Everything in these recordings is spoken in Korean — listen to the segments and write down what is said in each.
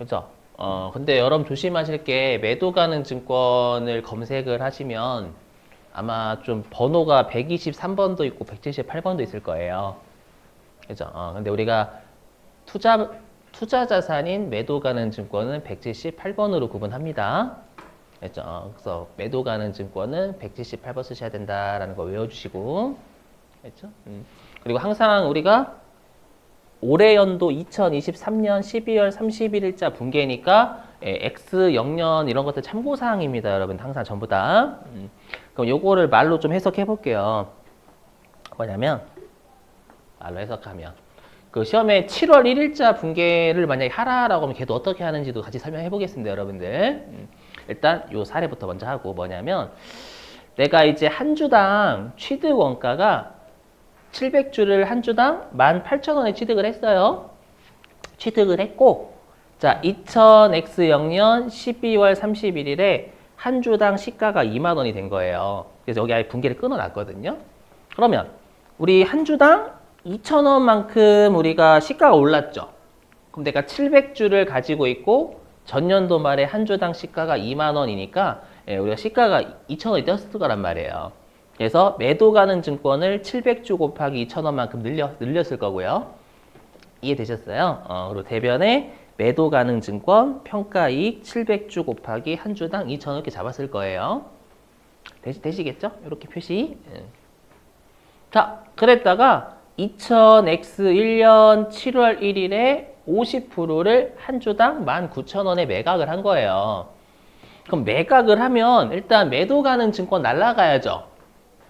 그죠? 근데 여러분 조심하실 게 매도 가는 증권을 검색을 하시면 아마 좀 번호가 123번도 있고 178번도 있을 거예요. 그죠? 근데 우리가 투자 자산인 매도 가는 증권은 178번으로 구분합니다. 그죠? 그래서 매도 가는 증권은 178번 쓰셔야 된다라는 거 외워주시고, 그죠? 그리고 항상 우리가 올해 연도 2023년 12월 31일자 분기니까 X, 영년 이런 것들 참고사항입니다. 여러분 항상 전부 다. 그럼 요거를 말로 좀 해석해 볼게요. 뭐냐면 말로 해석하면 그 시험에 7월 1일자 분계를 만약에 하라라고 하면 걔도 어떻게 하는지도 같이 설명해 보겠습니다. 여러분들. 일단 요 사례부터 먼저 하고 뭐냐면 내가 이제 한 주당 취득 원가가 700주를 한 주당 18,000원에 취득을 했어요. 취득을 했고, 자, 2000X영년 12월 31일에 한 주당 시가가 2만 원이 된 거예요. 그래서 여기 아예 분기를 끊어놨거든요. 그러면 우리 한 주당 2,000원만큼 우리가 시가가 올랐죠. 그럼 내가 700주를 가지고 있고 전년도 말에 한 주당 시가가 2만 원이니까 우리가 시가가 2,000원이 뛰었을 거란 말이에요. 그래서 매도 가는 증권을 700주 곱하기 2,000원만큼 늘렸을 거고요. 이해되셨어요? 그리고 대변에 매도 가능 증권 평가이익 700주 곱하기 한 주당 2,000원 이렇게 잡았을 거예요. 되시겠죠? 이렇게 표시. 자, 그랬다가 2000X 1년 7월 1일에 50%를 한 주당 19,000원에 매각을 한 거예요. 그럼 매각을 하면 일단 매도 가능 증권 날라가야죠.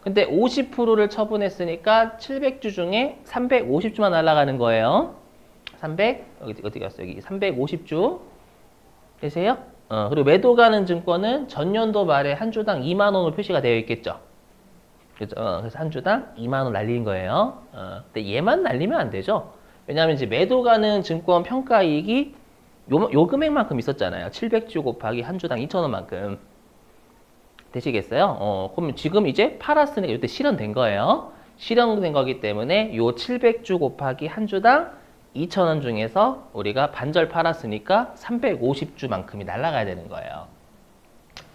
근데 50%를 처분했으니까 700주 중에 350주만 날아가는 거예요. 300, 어디 갔어요? 여기 350주. 되세요? 그리고 매도 가는 증권은 전년도 말에 한 주당 2만 원으로 표시가 되어 있겠죠. 그죠? 그래서 한 주당 2만 원 날린 거예요. 근데 얘만 날리면 안 되죠. 왜냐하면 이제 매도 가는 증권 평가이익이 요 금액만큼 있었잖아요. 700주 곱하기 한 주당 2,000원만큼. 되시겠어요? 그럼 지금 이제 팔았으니까 이때 실현된 거예요. 실현된 거기 때문에 요 700주 곱하기 한 주당 2,000원 중에서 우리가 반절 팔았으니까 350주만큼이 날아가야 되는 거예요.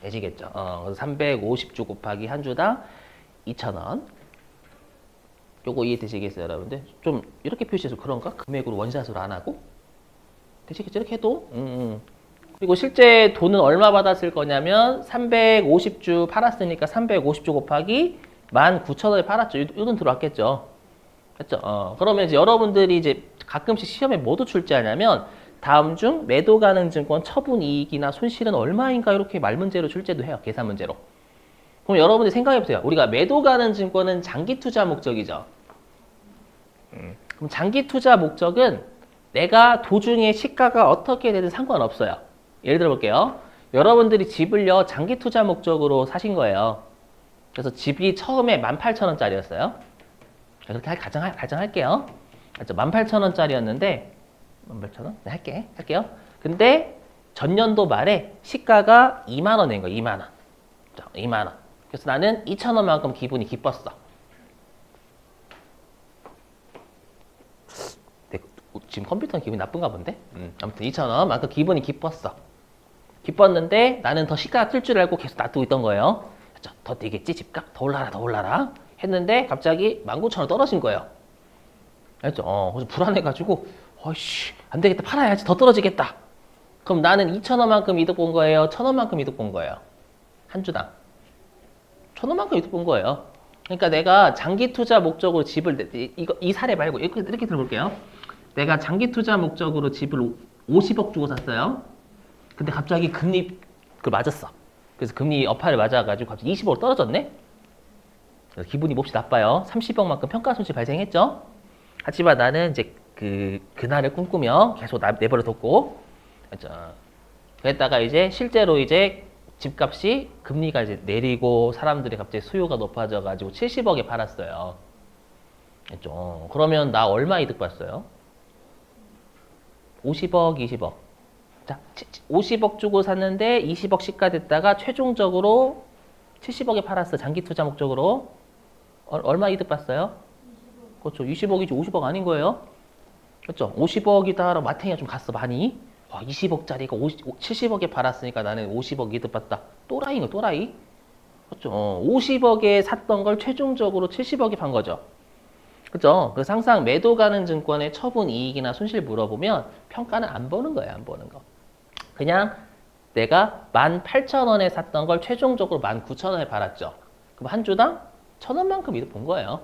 되시겠죠? 그래서 350주 곱하기 한 주당 2,000원. 요거 이해되시겠어요, 여러분들? 좀 이렇게 표시해서 그런가? 금액으로 원샷으로 안 하고? 되시겠죠? 이렇게 해도? 그리고 실제 돈은 얼마 받았을 거냐면 350주 팔았으니까 350주 곱하기 19,000원에 팔았죠. 이 돈 들어왔겠죠. 그렇죠? 그러면 이제 여러분들이 이제 가끔씩 시험에 뭐도 출제하냐면 다음 중 매도 가능 증권 처분 이익이나 손실은 얼마인가 이렇게 말 문제로 출제도 해요. 계산 문제로. 그럼 여러분들이 생각해 보세요. 우리가 매도 가능 증권은 장기 투자 목적이죠. 그럼 장기 투자 목적은 내가 도중에 시가가 어떻게 되든 상관없어요. 예를 들어 볼게요. 여러분들이 집을요, 장기 투자 목적으로 사신 거예요. 그래서 집이 처음에 18,000원짜리였어요. 그렇게 가정할게요. 18,000원짜리였는데, 18,000원? 네, 할게요. 근데 전년도 말에 시가가 2만 원 낸 거예요, 2만 원. 자, 2만 원. 그래서 나는 2,000원만큼 기분이 기뻤어. 지금 컴퓨터는 기분이 나쁜가 본데? 아무튼 2,000원만큼 기분이 기뻤어. 기뻤는데 나는 더 시가가 뜰 줄 알고 계속 놔두고 있던 거예요. 더 되겠지 집값? 더 올라라 했는데 갑자기 19,000원 떨어진 거예요. 알죠? 그래서 불안해가지고 어이씨 안 되겠다 팔아야지 더 떨어지겠다. 그럼 나는 2,000원만큼 이득 본 거예요? 1,000원만큼 이득 본 거예요? 한 주당 1,000원만큼 이득 본 거예요. 그러니까 내가 장기 투자 목적으로 집을 이 사례 말고 이렇게 들어볼게요. 내가 장기 투자 목적으로 집을 50억 주고 샀어요. 근데 갑자기 금리 맞았어. 그래서 금리 여파를 맞아가지고 갑자기 20억으로 떨어졌네. 그래서 기분이 몹시 나빠요. 30억만큼 평가 손실 발생했죠. 하지만 나는 이제 그날을 꿈꾸며 계속 내버려 뒀고, 그렇죠. 그랬다가 이제 실제로 이제 집값이 금리가 이제 내리고 사람들이 갑자기 수요가 높아져가지고 70억에 팔았어요. 그렇죠. 그러면 나 얼마 이득 봤어요? 50억, 20억. 자, 50억 주고 샀는데 20억 시가 됐다가 최종적으로 70억에 팔았어. 장기 투자 목적으로. 얼마 이득 봤어요? 20억. 그렇죠. 20억이지 50억 아닌 거예요. 그렇죠. 50억이다. 마탱이가 좀 갔어. 많이. 와, 20억짜리가 70억에 팔았으니까 나는 50억 이득 봤다. 또라이인가, 또라이? 그렇죠. 50억에 샀던 걸 최종적으로 70억에 판 거죠. 그죠? 그래서 항상 매도 가는 증권의 처분 이익이나 손실 물어보면 평가는 안 보는 거예요, 안 보는 거. 그냥 내가 18,000원에 샀던 걸 최종적으로 19,000원에 팔았죠. 그럼 한 주당 1,000원만큼 이득 본 거예요.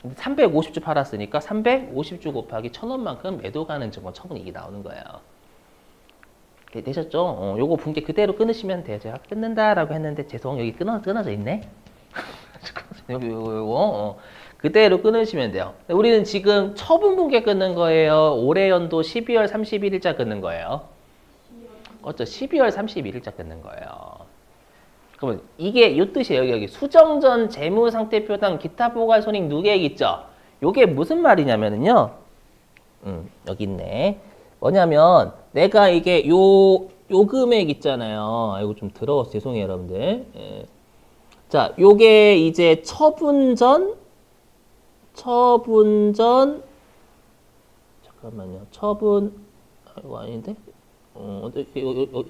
350주 팔았으니까 350주 곱하기 1,000원만큼 매도 가는 증권 처분 이익이 나오는 거예요. 되셨죠? 요거 분께 그대로 끊으시면 돼요. 제가 끊는다라고 했는데 죄송, 여기 끊어져 있네. 요거 그대로 끊으시면 돼요. 우리는 지금 처분 분께 끊는 거예요. 올해 연도 12월 31일자 끊는 거예요. 어쩌 12월 31일자 끊는 거예요. 그러면 이게 요 뜻이에요. 여기 수정전 재무상태표당 기타 포괄 손익 누계액 있죠? 요게 무슨 말이냐면요. 여기 있네. 뭐냐면 내가 이게 요 금액 있잖아요. 아이고 좀 더러워서 죄송해요, 여러분들. 예. 자, 요게 이제 처분전 잠깐만요. 아이고 아닌데.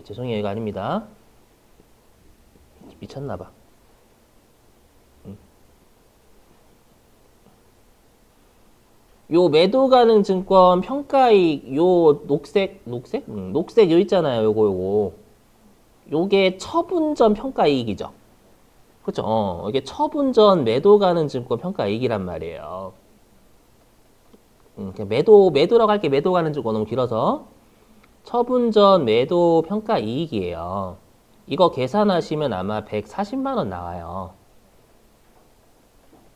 죄송해요. 이거 아닙니다. 미쳤나 봐. 요 매도 가능 증권 평가이익 요 녹색 요 있잖아요. 요거 요게 처분전 평가이익이죠. 그렇죠? 이게 처분전 매도 가능 증권 평가이익이란 말이에요. 그냥 매도라고 할게. 매도 가능 증권 너무 길어서 처분전 매도 평가이익이에요. 이거 계산하시면 아마 140만 원 나와요.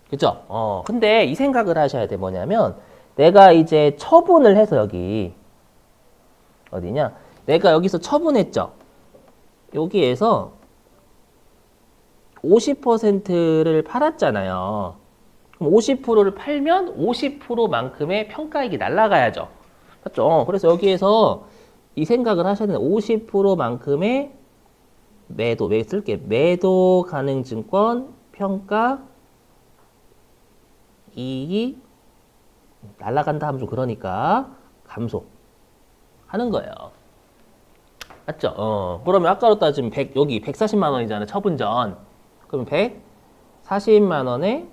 그죠? 근데 이 생각을 하셔야 돼. 뭐냐면, 내가 이제 처분을 해서 여기, 어디냐? 내가 여기서 처분했죠? 여기에서 50%를 팔았잖아요. 그럼 50%를 팔면 50%만큼의 평가액이 날라가야죠. 맞죠? 그래서 여기에서 이 생각을 하셔야 돼요. 50%만큼의 매도 가능 증권 평가 이익이 날아간다 하면 좀 그러니까 감소하는 거예요. 맞죠? 그러면 아까로 따지면 여기 140만 원이잖아요. 처분전. 그럼 140만 원에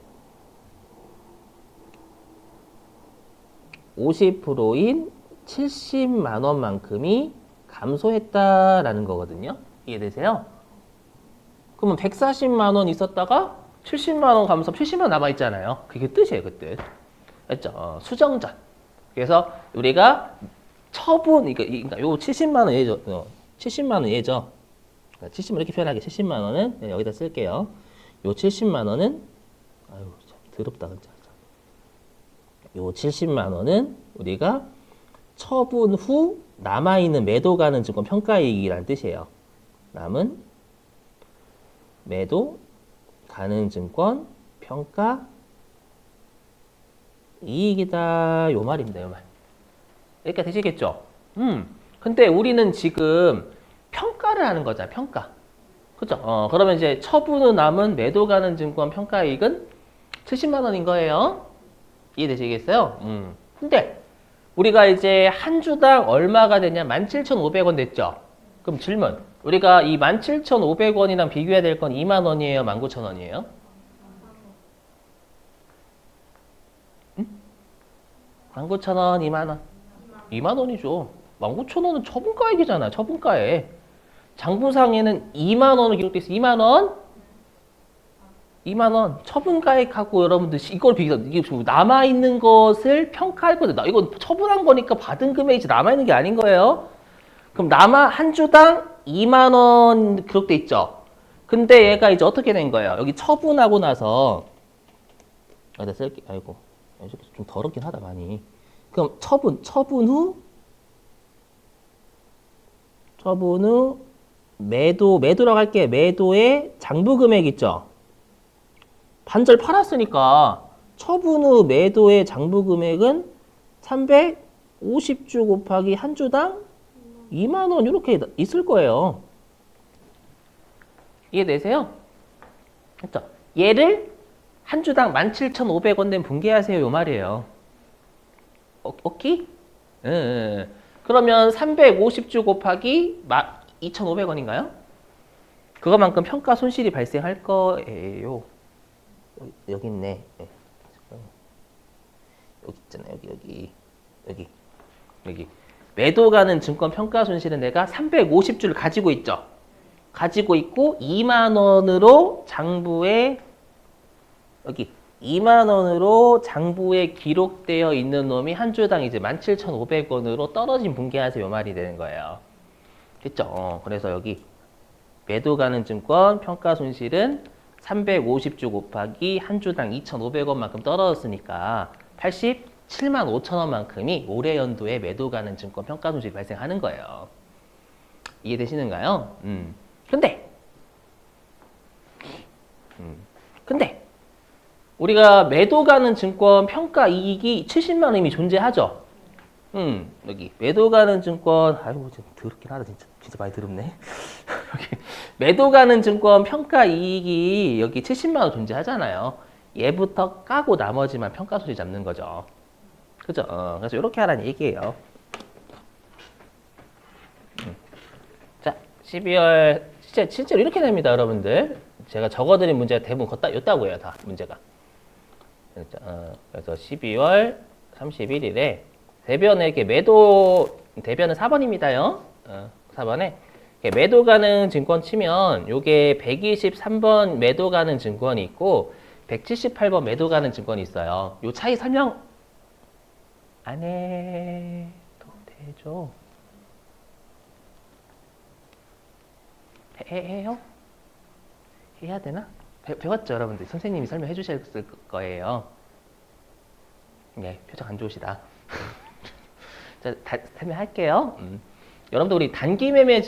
50%인 70만 원만큼이 감소했다라는 거거든요. 이해되세요? 그러면 140만 원 있었다가 70만 원 감소, 70만 원 남아있잖아요. 그게 뜻이에요, 그 뜻. 맞죠? 수정전. 그래서 우리가 그러니까 요 70만 원 얘죠. 70만 원 얘죠. 70만 이렇게 표현하게 70만 원은 여기다 쓸게요. 요 70만 원은 아유, 참 더럽다 진짜. 요 70만 원은 우리가 처분 후 남아있는 매도 가능 증권 평가이익이라는 뜻이에요. 남은 매도 가능 증권 평가 이익이다. 요 말입니다. 요 말. 여기까지 되시겠죠? 근데 우리는 지금 평가를 하는 거잖아. 평가. 그죠? 그러면 이제 처분 후 남은 매도 가능 증권 평가이익은 70만 원인 거예요. 이해되시겠어요? 근데 우리가 이제 한 주당 얼마가 되냐? 17,500원 됐죠? 그럼 질문. 우리가 이 17,500원이랑 비교해야 될 건 2만 원이에요? 19,000원이에요? 19,000원, 2만 원. 2만 원이죠. 19,000원은 처분가액이잖아. 처분가액. 장부상에는 2만 원으로 기록돼 있어. 2만 원? 2만 원. 처분가액하고 여러분들 이걸 비교해서 이게 남아 있는 것을 평가할 거다. 이건 처분한 거니까 받은 금액이지 남아 있는 게 아닌 거예요. 그럼 한 주당 2만 원 기록돼 있죠. 근데 얘가 이제 어떻게 된 거예요? 여기 처분하고 나서 여기다 쓸게. 아이고. 좀 더럽긴 하다 많이. 그럼 처분 후 매도라고 할게. 매도의 장부 금액 있죠. 반절 팔았으니까 처분 후 매도의 장부 금액은 350주 곱하기 한 주당 2만 원 이렇게 있을 거예요. 이해되세요? 그렇죠? 얘를 한 주당 17,500원 된 분개하세요. 요 말이에요. 오케이? 그럼 그러면 350주 곱하기 2,500원인가요? 그거만큼 평가 손실이 발생할 거예요. 여기 있네. 네. 여기 있잖아요. 여기. 매도 가는 증권 평가 손실은 내가 350주를 가지고 있죠. 가지고 있고 2만 원으로 장부에 여기 2만 원으로 장부에 기록되어 있는 놈이 한 주당 이제 17,500원으로 떨어진 분기하세요 말이 되는 거예요. 됐죠? 그래서 여기 매도 가는 증권 평가 손실은 350주 곱하기 한 주당 2,500원만큼 떨어졌으니까 87만 5천 원만큼이 올해 연도에 매도 가는 증권 평가 손실이 발생하는 거예요. 이해되시는가요? 근데 우리가 매도 가는 증권 평가 이익이 70만 원 이미 존재하죠. 여기 매도 가는 증권 아이고 좀 더럽긴 하다 진짜 많이 더럽네. 여기 매도 가는 증권 평가 이익이 여기 70만 원 존재하잖아요. 얘부터 까고 나머지만 평가 손실 잡는 거죠. 그죠? 그래서 이렇게 하라는 얘기예요. 자, 12월 실제로 이렇게 됩니다, 여러분들. 제가 적어드린 문제가 대부분 였다고요, 다 문제가. 그래서 12월 31일에 대변에 이렇게 대변은 4번입니다요. 4번에 매도 가능 증권 치면 요게 123번 매도 가능 증권이 있고 178번 매도 가능 증권이 있어요. 요 차이 설명 안 해도 되죠? 해요? 해야 되나? 배웠죠, 여러분들? 선생님이 설명해 주실 거예요. 네, 표정 안 좋으시다. 자, 설명할게요. 여러분들 우리 단기 매매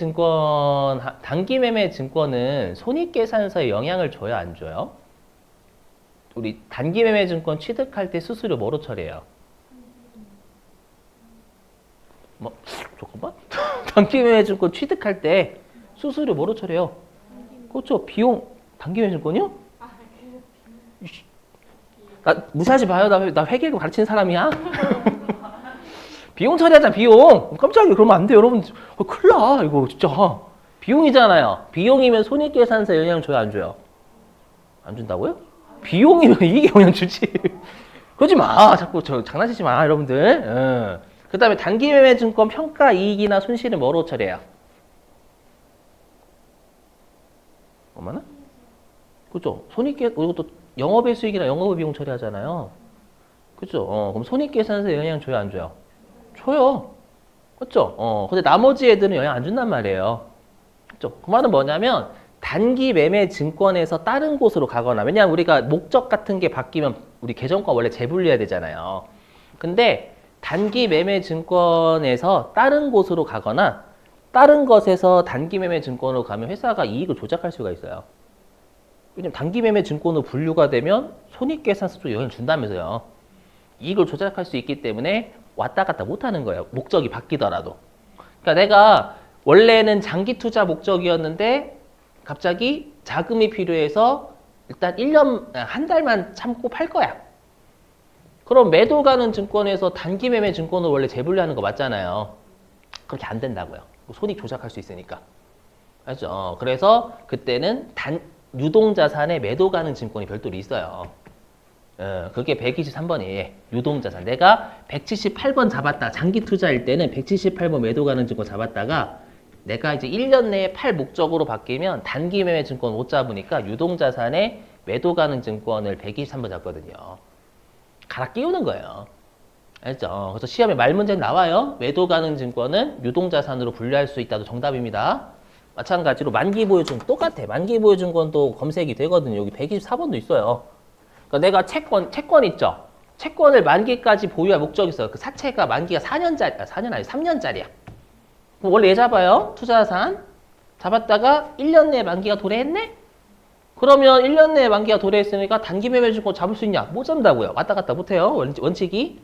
증권은 손익계산서에 영향을 줘요, 안 줘요? 우리 단기 매매 증권 취득할 때 수수료 뭐로 처리해요? 잠깐만. 단기 매매 증권 취득할 때 수수료 뭐로 처리해요? 그렇죠, 비용. 단기 매매 증권이요? 나 무시하지 마요. 나 회계를 가르치는 사람이야. 비용 처리하자, 비용. 깜짝이야. 그러면 안 돼요, 여러분. 큰일 나, 이거 진짜. 비용이잖아요. 비용이면 손익계산서에 영향 줘요, 안 줘요? 안 준다고요? 비용이면 이게 영향 주지. 그러지 마. 자꾸 장난치지 마, 여러분들. 그 다음에 단기 매매 증권 평가 이익이나 손실은 뭐로 처리해요? 얼마나? 그죠? 이것도 영업의 수익이나 영업의 비용 처리하잖아요. 그죠? 그럼 손익계산서에 영향 줘요, 안 줘요? 줘요. 그죠? 근데 나머지 애들은 영향 안 준단 말이에요. 그죠? 그 말은 뭐냐면, 단기 매매 증권에서 다른 곳으로 가거나, 왜냐하면 우리가 목적 같은 게 바뀌면 우리 계정과 원래 재분리해야 되잖아요. 근데 단기 매매 증권에서 다른 곳으로 가거나, 다른 것에서 단기 매매 증권으로 가면 회사가 이익을 조작할 수가 있어요. 왜냐면 단기 매매 증권으로 분류가 되면 손익계산서도 영향을 준다면서요. 이익을 조작할 수 있기 때문에 왔다 갔다 못 하는 거예요. 목적이 바뀌더라도. 그러니까 내가 원래는 장기 투자 목적이었는데 갑자기 자금이 필요해서 일단 1년, 한 달만 참고 팔 거야. 그럼 매도 가는 증권에서 단기 매매 증권으로 원래 재분류하는 거 맞잖아요. 그렇게 안 된다고요. 손익 조작할 수 있으니까. 알죠? 그래서 그때는 유동자산에 매도 가는 증권이 별도로 있어요. 그게 123번이에요. 유동자산. 내가 178번 잡았다. 장기 투자일 때는 178번 매도 가는 증권 잡았다가 내가 이제 1년 내에 팔 목적으로 바뀌면 단기 매매 증권 못 잡으니까 유동자산에 매도 가는 증권을 123번 잡거든요. 갈아 끼우는 거예요. 알죠? 그래서 시험에 말 문제 나와요. 매도 가능 증권은 유동자산으로 분류할 수 있다도 정답입니다. 마찬가지로 만기 보유증권 똑같아. 만기 보유증권도 검색이 되거든요. 여기 124번도 있어요. 그러니까 내가 채권 있죠? 채권을 만기까지 보유할 목적이 있어요. 그 사채가 만기가 3년짜리야. 원래 얘 잡아요. 투자자산. 잡았다가 1년 내에 만기가 도래했네? 그러면 1년 내에 만기가 도래했으니까 단기 매매 증권 잡을 수 있냐? 못 잡는다고요. 왔다 갔다 못해요. 원칙이.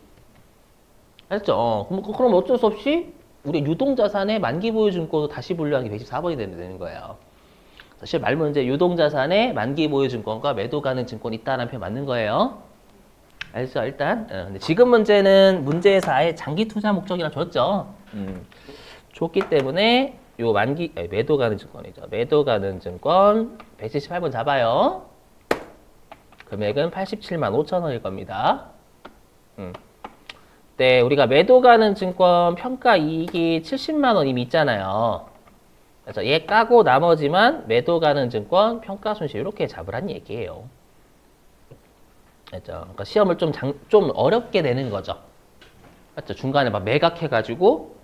알죠? 그럼 어쩔 수 없이 우리 유동자산의 만기 보유 증권도 다시 분류하는 게 124번이 되는 거예요. 사실 말 문제 유동자산의 만기 보유 증권과 매도 가능 증권이 있다는 표현 맞는 거예요. 알죠? 일단 근데 지금 문제는 문제에서 아예 장기 투자 목적이라 줬죠. 좋기 때문에 요 매도 가는 증권이죠. 매도 가는 증권 178번 잡아요. 금액은 87만 5천 원일 겁니다. 네, 우리가 매도 가는 증권 평가 이익이 70만 원 이미 있잖아요. 그래서 얘 까고 나머지만 매도 가는 증권 평가 손실 이렇게 잡으란 얘기예요. 그렇죠? 그러니까 시험을 좀 어렵게 내는 거죠. 맞죠? 중간에 막 매각해가지고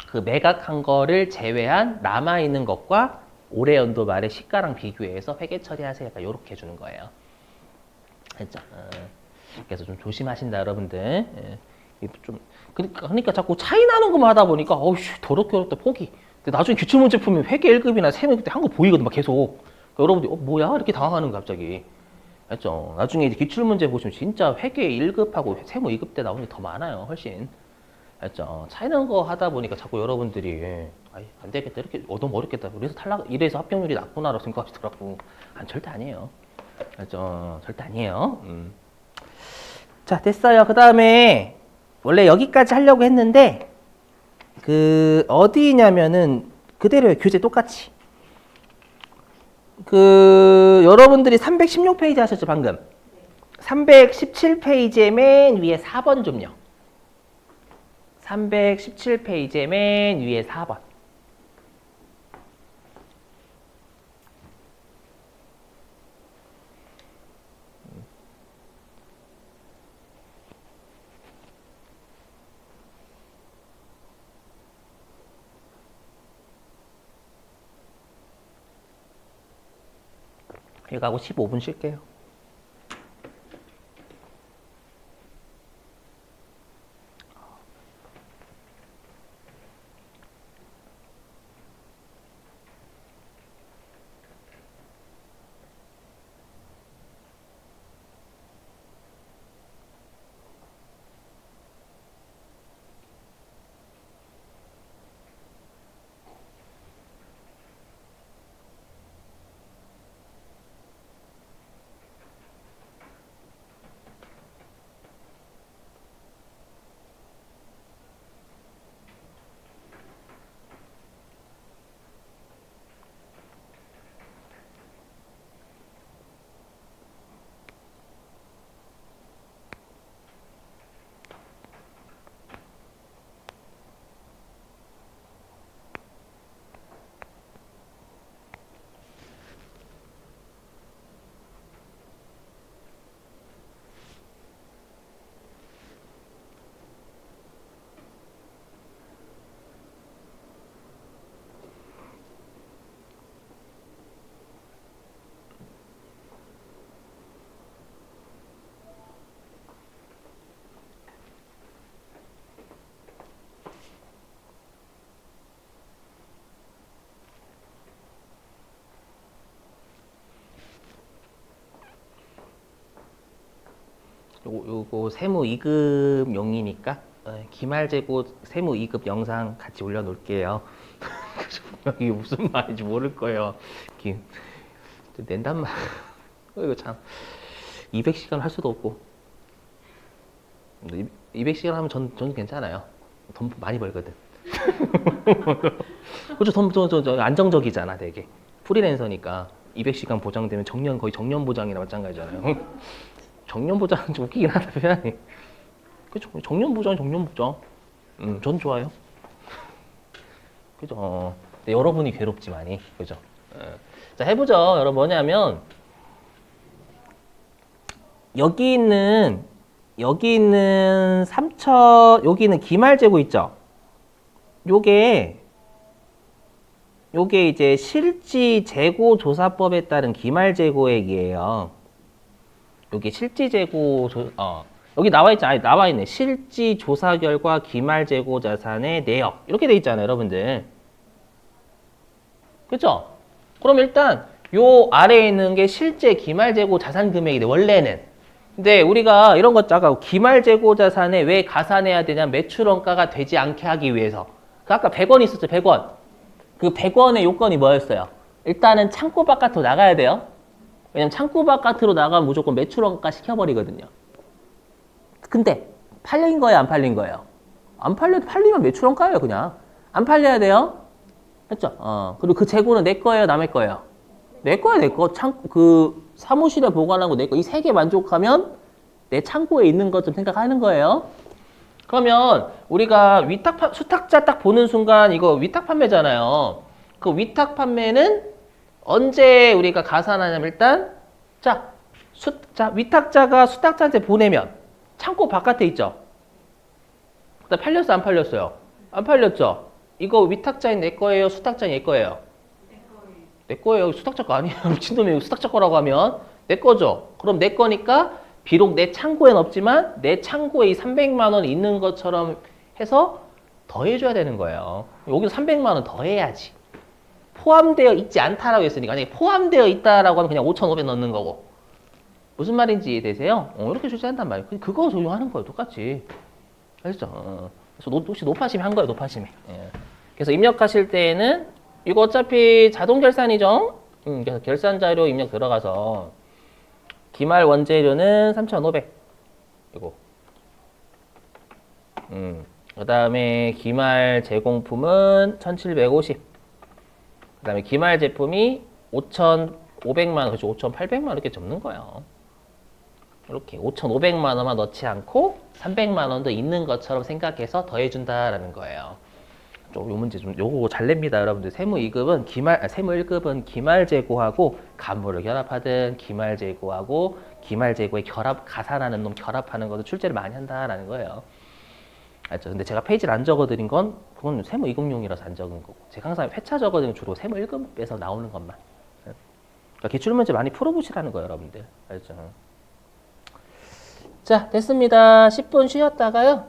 그 매각한 거를 제외한 남아있는 것과 올해 연도 말에 시가랑 비교해서 회계 처리하세요. 약간 요렇게 해주는 거예요. 그렇죠? 그래서 좀 조심하신다, 여러분들. 좀 그러니까 자꾸 차이 나는 것만 하다 보니까 어휴 더럽게 어렵다 포기. 근데 나중에 기출문제 풀면 회계 1급이나 세무 그때 한 거 보이거든 막 계속. 그러니까 여러분들이 뭐야 이렇게 당황하는 거 갑자기. 알죠? 나중에 이제 기출문제 보시면 진짜 회계 1급하고 세무 2급 때 나오는 게 더 많아요 훨씬. 알죠? 차이 나는 거 하다 보니까 자꾸 여러분들이 아이 안 되겠다 이렇게 너무 어렵겠다 이래서 합격률이 낮구나라고 생각하시더라고. 절대 아니에요. 알죠? 절대 아니에요. 자 됐어요. 그 다음에 원래 여기까지 하려고 했는데 그 어디냐면은 그대로요. 교재 똑같이. 그 여러분들이 316페이지 하셨죠 방금. 317페이지의 맨 위에 4번 좀요. 317페이지의 맨 위에 4번. 이거 하고 15분 쉴게요. 요거 세무 2급용이니까 기말재고 세무 2급 영상 같이 올려놓을게요. 이게 무슨 말인지 모를 거예요. 낸단 말. 이거 참 200시간 할 수도 없고 200시간 하면 저는 괜찮아요. 돈 많이 벌거든. 그렇죠. 돈 안정적이잖아 되게. 프리랜서니까 200시간 보장되면 거의 정년 보장이나 마찬가지잖아요. 정년 보장은 좀 웃기긴 하다 표현이. 그죠? 정년 보장. 전 좋아요. 그죠? 근데 여러분이 괴롭지 많이. 그죠? 자 해보죠. 여러분 뭐냐면 여기 있는 3천 여기는 기말재고 있죠? 요게 이제 실지재고조사법에 따른 기말재고액이에요. 여기 실지재고 여기 나와 있네. 실지조사 결과 기말재고 자산의 내역 이렇게 돼 있잖아요, 여러분들. 그렇죠? 그럼 일단 요 아래에 있는 게 실제 기말재고 자산 금액이래 원래는. 근데 우리가 이런 거 짜가 기말재고 자산에 왜 가산해야 되냐? 매출원가가 되지 않게 하기 위해서. 그 아까 100원 있었죠, 100원. 그 100원의 요건이 뭐였어요? 일단은 창고 바깥으로 나가야 돼요. 왜냐면 창고 바깥으로 나가면 무조건 매출원가 시켜버리거든요. 근데 팔린 거예요, 안 팔린 거예요? 안 팔리면 매출원가예요, 그냥. 안 팔려야 돼요. 했죠? 그리고 그 재고는 내 거예요, 남의 거예요? 내 거야, 내 거. 사무실에 보관하고 내 거. 이 세 개 만족하면 내 창고에 있는 것 좀 생각하는 거예요. 그러면 우리가 수탁자 딱 보는 순간 이거 위탁 판매잖아요. 그 위탁 판매는 언제 우리가 가산하냐면 일단 자, 위탁자가 수탁자한테 보내면 창고 바깥에 있죠. 팔렸어, 안 팔렸어요? 안 팔렸죠. 이거 위탁자인 내 거예요, 수탁자인 얘 거예요? 내 거예요. 수탁자 거 아니에요. 미친놈이 수탁자 거라고 하면 내 거죠. 그럼 내 거니까 비록 내 창고엔 없지만 내 창고에 이 300만 원 있는 것처럼 해서 더해줘야 되는 거예요. 여기서 300만 원 더해야지. 포함되어 있지 않다라고 했으니까 만약에 포함되어 있다라고 하면 그냥 5,500 넣는 거고. 무슨 말인지 이해되세요? 이렇게 출제한단 말이에요. 그거 적용하는 거예요. 똑같이. 알겠죠? 그래서 혹시 노파심이 한 거예요. 노파심이. 예. 그래서 입력하실 때에는 이거 어차피 자동 결산이죠? 그래서 결산 자료 입력 들어가서 기말 원재료는 3,500. 이거. 그 다음에 기말 제공품은 1,750. 그 다음에 기말 제품이 5,500만 원, 그렇죠? 5,800만 원 이렇게 적는 거예요. 이렇게 5,500만 원만 넣지 않고 300만 원도 있는 것처럼 생각해서 더해준다라는 거예요. 요 문제 요거 잘 냅니다, 여러분들. 세무 2급은 세무 1급은 기말 재고하고 간부를 결합하든 기말 재고하고 기말 재고에 가산하는 놈 결합하는 것도 출제를 많이 한다라는 거예요. 알죠? 근데 제가 페이지를 안 적어드린 건 그건 세무 2급용이라서 안 적은 거고, 제가 항상 회차 적어드리면 주로 세무 1급에서 나오는 것만. 그러니까 기출 문제 많이 풀어보시라는 거예요, 여러분들. 알죠? 자, 됐습니다. 10분 쉬었다가요.